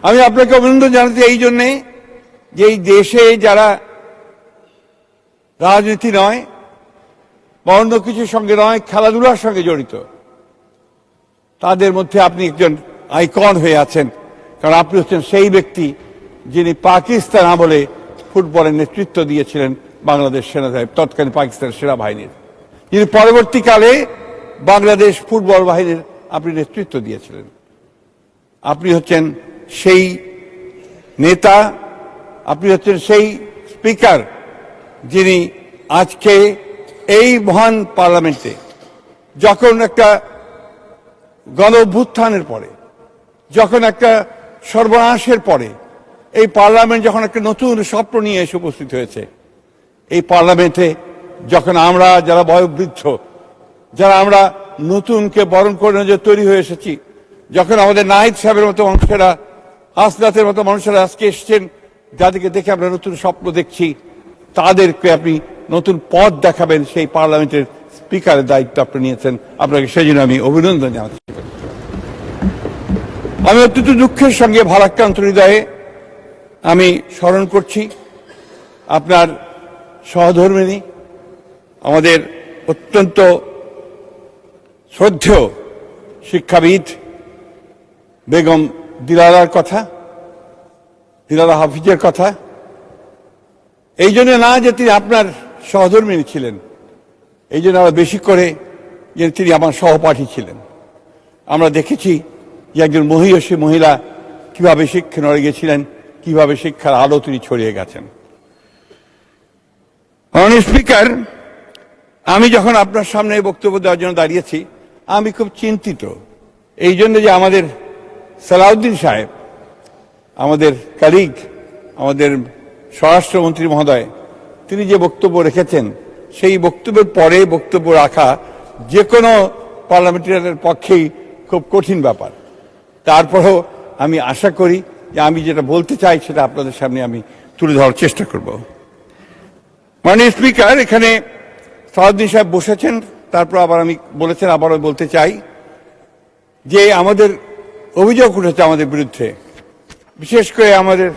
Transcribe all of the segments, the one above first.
আমি আপনাকে অভিনন্দন জানাতে এই জন্যে যে এই দেশে যারা রাজনীতি নয় বা অন্য কিছুর সঙ্গে নয়, খেলাধুলার সঙ্গে জড়িত, তাদের মধ্যে আপনি একজন আইকন হয়ে আছেন। কারণ আপনি হচ্ছেন সেই ব্যক্তি যিনি পাকিস্তান আমলে ফুটবলের নেতৃত্ব দিয়েছিলেন বাংলাদেশ সেনাবাহিনী, তৎকালীন পাকিস্তান সেনাবাহিনীর, যিনি পরবর্তীকালে বাংলাদেশ ফুটবল বাহিনীর আপনি নেতৃত্ব দিয়েছিলেন। আপনি হচ্ছেন সেই নেতা, আপনি হচ্ছেন সেই স্পিকার যিনি আজকে এই মহান পার্লামেন্টে যখন একটা গণ অভ্যুত্থানের পরে, যখন একটা সর্বনাশের পরে এই পার্লামেন্ট যখন একটা নতুন স্বপ্ন নিয়ে এসে উপস্থিত হয়েছে, এই পার্লামেন্টে যখন আমরা যারা বয়োবৃদ্ধ, যারা আমরা নতুনকে বরণ করে যে তৈরি হয়ে এসেছি, যখন আমাদের নাহিদ সাহেবের মতো মানুষেরা, হাসনাতের মতো মানুষেরা আজকে এসছেন, যাদেরকে দেখে আমরা নতুন স্বপ্ন দেখছি, তাদেরকে আপনি নতুন পথ দেখাবেন, সেই পার্লামেন্টের স্পিকারের দায়িত্ব আপনি নিয়েছেন। আপনাকে সেই জন্য আমি অভিনন্দন জানাচ্ছি। আমি অত্যন্ত দুঃখের সঙ্গে ভারাক্রান্ত হৃদয়ে আমি স্মরণ করছি আপনার সহধর্মিণী, আমাদের অত্যন্ত শ্রদ্ধেয় শিক্ষাবিদ বেগম দিলারার কথা, দিলারা হাফিজের কথা। এই জন্য না যে তিনি আপনার সহধর্মিণী ছিলেন, এই জন্য আমরা বেশি করে যে তিনি আমার সহপাঠী ছিলেন। আমরা দেখেছি যে একজন মহিয়সী মহিলা কিভাবে শিক্ষা নড়ে গেছিলেন, কিভাবে শিক্ষার আলো তিনি ছড়িয়ে গেছেন। মাননীয় স্পিকার, আমি যখন আপনার সামনে বক্তব্য দেওয়ার জন্য দাঁড়িয়েছি, আমি খুব চিন্তিত এই জন্য যে আমাদের সালাউদ্দিন সাহেব, আমাদের কালিগ, আমাদের স্বরাষ্ট্রমন্ত্রী মহোদয়, তিনি যে বক্তব্য রেখেছেন, সেই বক্তব্যের পরে বক্তব্য রাখা যে কোনো পার্লামেন্টারিয়ানের পক্ষেই খুব কঠিন ব্যাপার। তারপরেও আমি আশা করি যে আমি যেটা বলতে চাই সেটা আপনাদের সামনে আমি তুলে ধরার চেষ্টা করব। মাননীয় স্পিকার, এখানে সালাউদ্দিন সাহেব বসেছেন, তারপর আবার আমি বলেছেন, আবারও বলতে চাই যে আমাদের অভিযোগ উঠেছে আমাদের বিরুদ্ধে। বিশেষ করে আমাদের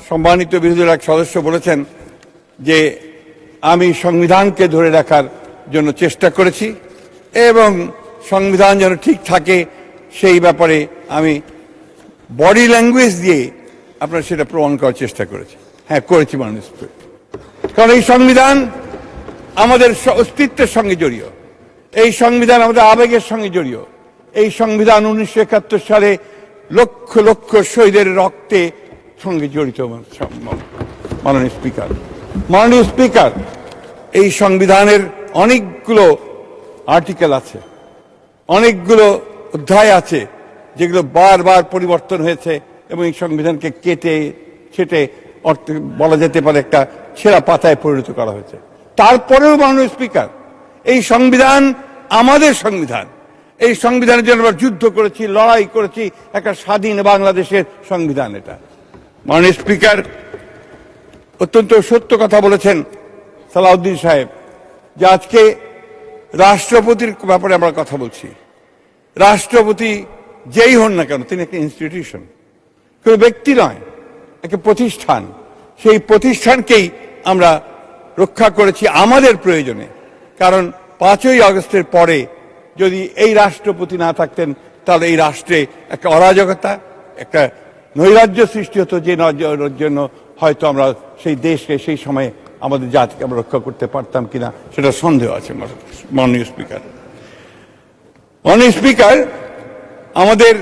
সম্মানিত বিরোধী দলের এক সদস্য বলেছেন যে আমি সংবিধানকে ধরে রাখার জন্য চেষ্টা করেছি এবং সংবিধান যেন ঠিক থাকে সেই ব্যাপারে আমি বডি ল্যাঙ্গুয়েজ দিয়ে আপনার সেটা প্রমাণ করার চেষ্টা করেছি। হ্যাঁ, করেছি মাননীয় স্পিকার, কারণ এই সংবিধান আমাদের অস্তিত্বের সঙ্গে জড়িত, এই সংবিধান আমাদের আবেগের সঙ্গে জড়িত। এই সংবিধান 1971 সালে লক্ষ লক্ষ শহীদের রক্তে সঙ্গে জড়িত। মাননীয় স্পিকার, মাননীয় স্পিকার, এই সংবিধানের অনেকগুলো আর্টিকেল আছে, অনেকগুলো অধ্যায় আছে যেগুলো বারবার পরিবর্তন হয়েছে এবং এই সংবিধানকে কেটে ছেটে বলা যেতে পারে একটা ছেঁড়া পাতায় পরিণত করা হয়েছে। তারপরেও মাননীয় স্পিকার, এই সংবিধান আমাদের সংবিধান, এই সংবিধানের জন্য আমরা যুদ্ধ করেছি, লড়াই করেছি, একটা স্বাধীন বাংলাদেশের সংবিধান এটা। মাননীয় স্পিকার, অত্যন্ত সত্য কথা বলেছেন সালাউদ্দিন সাহেব যে আজকে রাষ্ট্রপতির ব্যাপারে আমরা কথা বলছি। রাষ্ট্রপতি যেই হন না কেন, তিনি একটা ইনস্টিটিউশন, কোনো ব্যক্তি নয়, একটা প্রতিষ্ঠান। সেই প্রতিষ্ঠানকেই আমরা রক্ষা করেছি আমাদের প্রয়োজনে। কারণ 5ই আগস্টের পরে যদি এই রাষ্ট্রপতি না থাকতেন, তাহলে এই রাষ্ট্রে একটা অরাজকতা, একটা নৈরাজ্য সৃষ্টি হতো, যে নৈরাজ্যের জন্য হয়তো আমরা সেই দেশকে সেই সময়ে আমাদের জাতিকে আমরা রক্ষা করতে পারতাম কিনা সেটা সন্দেহ আছে। মাননীয় স্পিকার, মাননীয় স্পিকার, আমাদের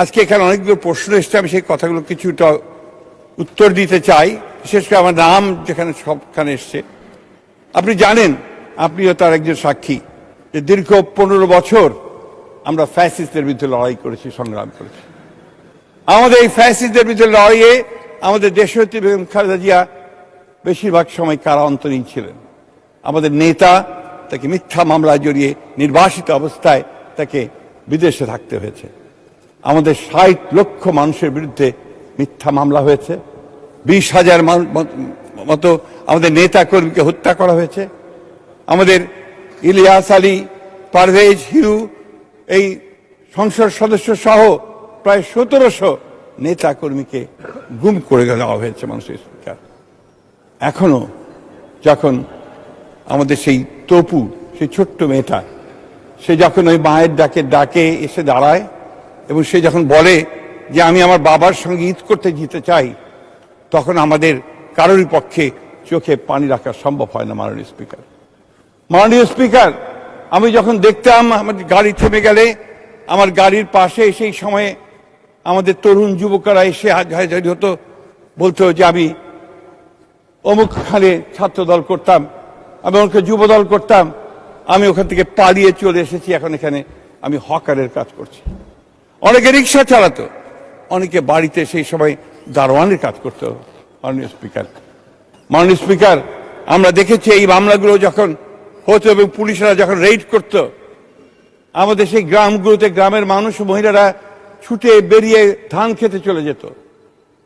আজকে এখানে অনেকগুলো প্রশ্ন এসছে, আমি সেই কথাগুলো কিছুটা উত্তর দিতে চাই। বিশেষ করে আমার নাম যেখানে সবখানে এসছে, আপনি জানেন, আপনিও তার একজন সাক্ষী, যে দীর্ঘ 15 বছর আমরা ফ্যাসিস্টদের বিরুদ্ধে লড়াই করেছি, সংগ্রাম করেছি। আমাদের এই ফ্যাসিস্টদের বিরুদ্ধে লড়াইয়ে আমাদের দেশনেত্রী বেগম খালেদা জিয়া বেশিরভাগ সময় কারান্তরীণ ছিলেন। আমাদের নেতা, তাকে মিথ্যা মামলায় জড়িয়ে নির্বাসিত অবস্থায় তাকে বিদেশে থাকতে হয়েছে। আমাদের 60 লক্ষ মানুষের বিরুদ্ধে মিথ্যা মামলা হয়েছে, 20,000 মতো আমাদের নেতা কর্মীকে হত্যা করা হয়েছে। আমাদের ইলিয়াস আলী, পারভেজ, হিরু, এই সংসদ সদস্য সহ প্রায় 1700 নেতা কর্মীকে গুম করে দেওয়া হয়েছে মানুষের স্পিকার। এখনো যখন আমাদের সেই তপু, সেই ছোট্ট মেয়েটা, সে যখন ওই মায়ের ডাকে এসে দাঁড়ায় এবং সে যখন বলে যে আমি আমার বাবার সঙ্গে ঈদ করতে যেতে চাই, তখন আমাদের কারোরই পক্ষে চোখে পানি রাখা সম্ভব হয় না। মাননীয় স্পিকার, আমি যখন দেখতাম আমাদের গাড়ি থেমে গেলে আমার গাড়ির পাশে সেই সময়ে আমাদের তরুণ যুবকরা এসে হাজারি হতো, বলতো যে আমি অমুক খানে ছাত্র দল করতাম, আমি ওকে যুব দল করতাম, আমি ওখান থেকে পালিয়ে চলে এসেছি, এখন এখানে আমি হকারের কাজ করছি। অনেকে রিক্সা চালাতো, অনেকে বাড়িতে সেই সময় দারোয়ানের কাজ করতো। মাননীয় স্পিকার, আমরা দেখেছি এই মামলাগুলো যখন হতো এবং পুলিশরা যখন রেইড করত, আমাদের সেই গ্রামগুলোতে গ্রামের মানুষ ও মহিলারা ছুটে বেরিয়ে ধান খেতে চলে যেত।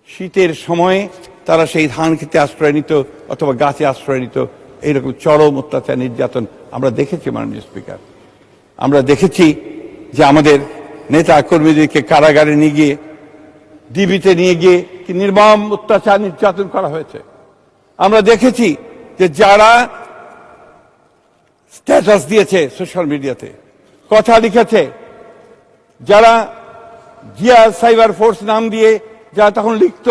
শীতের সময়ে তারা সেই ধান খেতে আশ্রয় নিত অথবা গাছে আশ্রয় নিত। এইরকম চরম অত্যাচার, নির্যাতন আমরা দেখেছি। মাননীয় স্পিকার, আমরা দেখেছি যে আমাদের নেতা কর্মীদেরকে কারাগারে নিয়ে গিয়ে, ডিবিতে নিয়ে গিয়ে কি নির্মম অত্যাচার নির্যাতন করা হয়েছে। আমরা দেখেছি যে যারা স্ট্যাটাস দিয়েছে সোশ্যাল মিডিয়াতে, কথা লিখেছে, যারা জিয়া সাইবার ফোর্স নাম দিয়ে যারা তখন লিখত,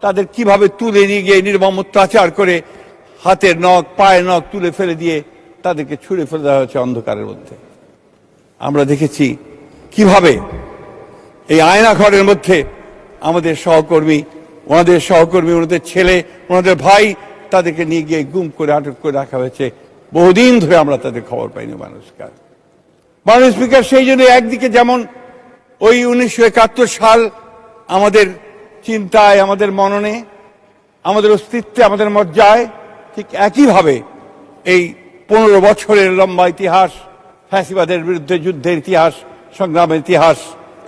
তাদের কিভাবে তুলে নিয়ে গিয়ে নির্মম অত্যাচার করে হাতের নখ, পায়ের নখ তুলে ফেলে দিয়ে তাদেরকে ছুঁড়ে ফেলে দেওয়া হয়েছে অন্ধকারের মধ্যে। আমরা দেখেছি কিভাবে এই আয়না ঘরের মধ্যে আমাদের সহকর্মী, ওনাদের ছেলে, ওনাদের ভাই, তাদেরকে নিয়ে গিয়ে গুম করে আটক করে রাখা হয়েছে। বহুদিন ধরে আমরা তাদের খবর পাইনি। মাননীয় স্পিকার, সেই জন্য একদিকে যেমন ওই 1971 সাল আমাদের চিন্তায়, আমাদের মননে, আমাদের অস্তিত্বে, আমাদের মজ্জায়, ঠিক একইভাবে এই 15 বছরের লম্বা ইতিহাস, ফ্যাসিবাদের বিরুদ্ধে যুদ্ধের ইতিহাস, সংগ্রামের ইতিহাস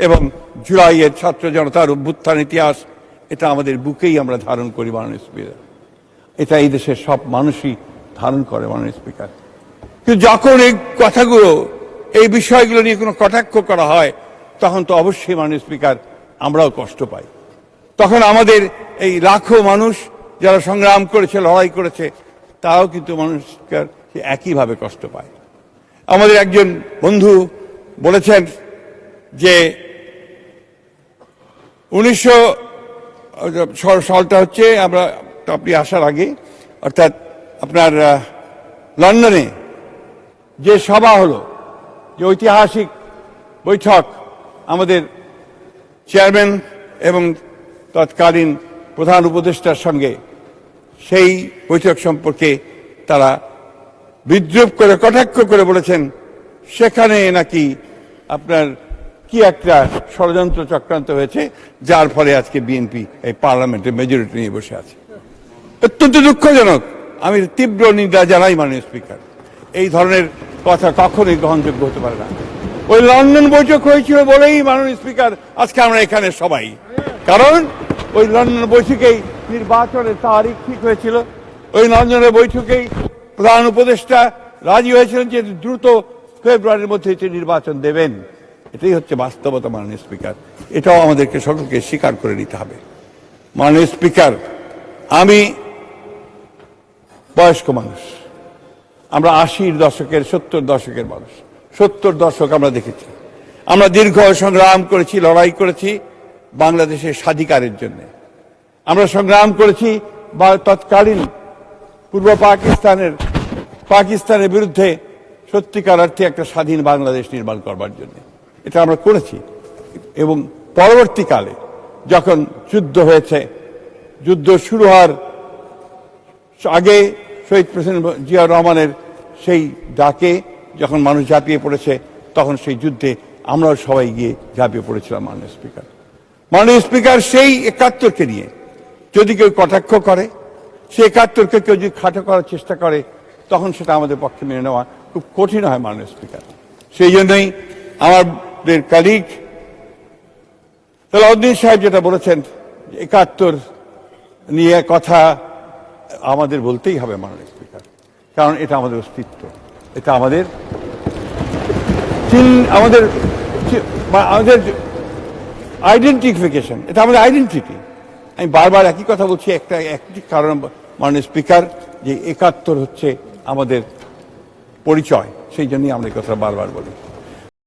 এবং জুলাইয়ের ছাত্র জনতার অভ্যুত্থান ইতিহাস, এটা আমাদের বুকেই আমরা ধারণ করি। মাননীয় স্পিকার, এটা এই দেশের সব মানুষই ধারণ করে। মাননীয় স্পিকার, কিন্তু যখন এই কথাগুলো, এই বিষয়গুলো নিয়ে কোনো কটাক্ষ করা হয়, তখন তো অবশ্যই মাননীয় স্পিকার আমরাও কষ্ট পাই। তখন আমাদের এই লাখো মানুষ যারা সংগ্রাম করেছে, লড়াই করেছে, তারাও কিন্তু মাননীয় স্পিকার একইভাবে কষ্ট পায়। আমাদের একজন বন্ধু বলেছেন যে 1900 সালটা হচ্ছে আপনি আসার আগে, অর্থাৎ আপনার লন্ডনে যে সভা হলো, যে ঐতিহাসিক বৈঠক আমাদের চেয়ারম্যান এবং তৎকালীন প্রধান উপদেষ্টার সঙ্গে, সেই বৈঠক সম্পর্কে তারা বিদ্রুপ করে, কটাক্ষ করে বলেছেন সেখানে নাকি আপনার কি একটা ষড়যন্ত্র চক্রান্ত হয়েছে, যার ফলে আজকে বিএনপি এই পার্লামেন্টে মেজরিটি নিয়ে বসে আছে। অত্যন্ত দুঃখজনক। আমি তীব্র নিন্দা জানাই মাননীয় স্পিকার। এই ধরনের কথা কখনোই গ্রহণযোগ্য হতে পারে না। ওই লন্ডন বৈঠক হয়েছিল বলেই মাননীয় স্পিকার আজকে আমরা এখানে সবাই, কারণ ওই লন্ডন বৈঠকেই নির্বাচনের তারিখ ঠিক হয়েছিল। ওই লন্ডনের বৈঠকেই প্রধান উপদেষ্টা রাজি হয়েছিলেন যে দ্রুত ফেব্রুয়ারির মধ্যে নির্বাচন দেবেন। এটাই হচ্ছে বাস্তবতা। মাননীয় স্পিকার, এটাও আমাদেরকে সকলকে স্বীকার করে নিতে হবে। মাননীয় স্পিকার, আমি বয়স্ক মানুষ, আমরা 80-র দশকের, 70 দশকের মানুষ। 70 দশক আমরা দেখেছি, আমরা দীর্ঘ সংগ্রাম করেছি, লড়াই করেছি বাংলাদেশের স্বাধিকারের জন্য। আমরা সংগ্রাম করেছি বা তৎকালীন পূর্ব পাকিস্তানের বিরুদ্ধে সত্যিকার অর্থে একটা স্বাধীন বাংলাদেশ নির্মাণ করবার জন্য। এটা আমরা করেছি। এবং পরবর্তীকালে যখন যুদ্ধ হয়েছে, যুদ্ধ শুরু হওয়ার আগে শহীদ প্রেসিডেন্ট জিয়া রহমানের সেই ডাকে যখন মানুষ ঝাঁপিয়ে পড়েছে, তখন সেই যুদ্ধে আমরাও সবাই গিয়ে ঝাঁপিয়ে পড়েছিলাম। মাননীয় স্পিকার, সেই 71কে নিয়ে যদি কেউ কটাক্ষ করে, সেই 71কে কেউ যদি খাটো করার চেষ্টা করে, তখন সেটা আমাদের পক্ষে মেনে নেওয়া খুব কঠিন হয়। মাননীয় স্পিকার, সেই জন্যই আমাদের কলিগ সালাউদ্দিন সাহেব যেটা বলেছেন, 71 নিয়ে কথা আমাদের বলতেই হবে মাননীয় স্পিকার, কারণ এটা আমাদের অস্তিত্ব, এটা আমাদের আইডেন্টিফিকেশন, এটা আমাদের আইডেন্টিটি। আমি বারবার একই কথা বলছি, একটি কারণ মাননীয় স্পিকার, যে ৭১ হচ্ছে আমাদের পরিচয়, সেই জন্যই আমরা এই কথা বারবার বলি।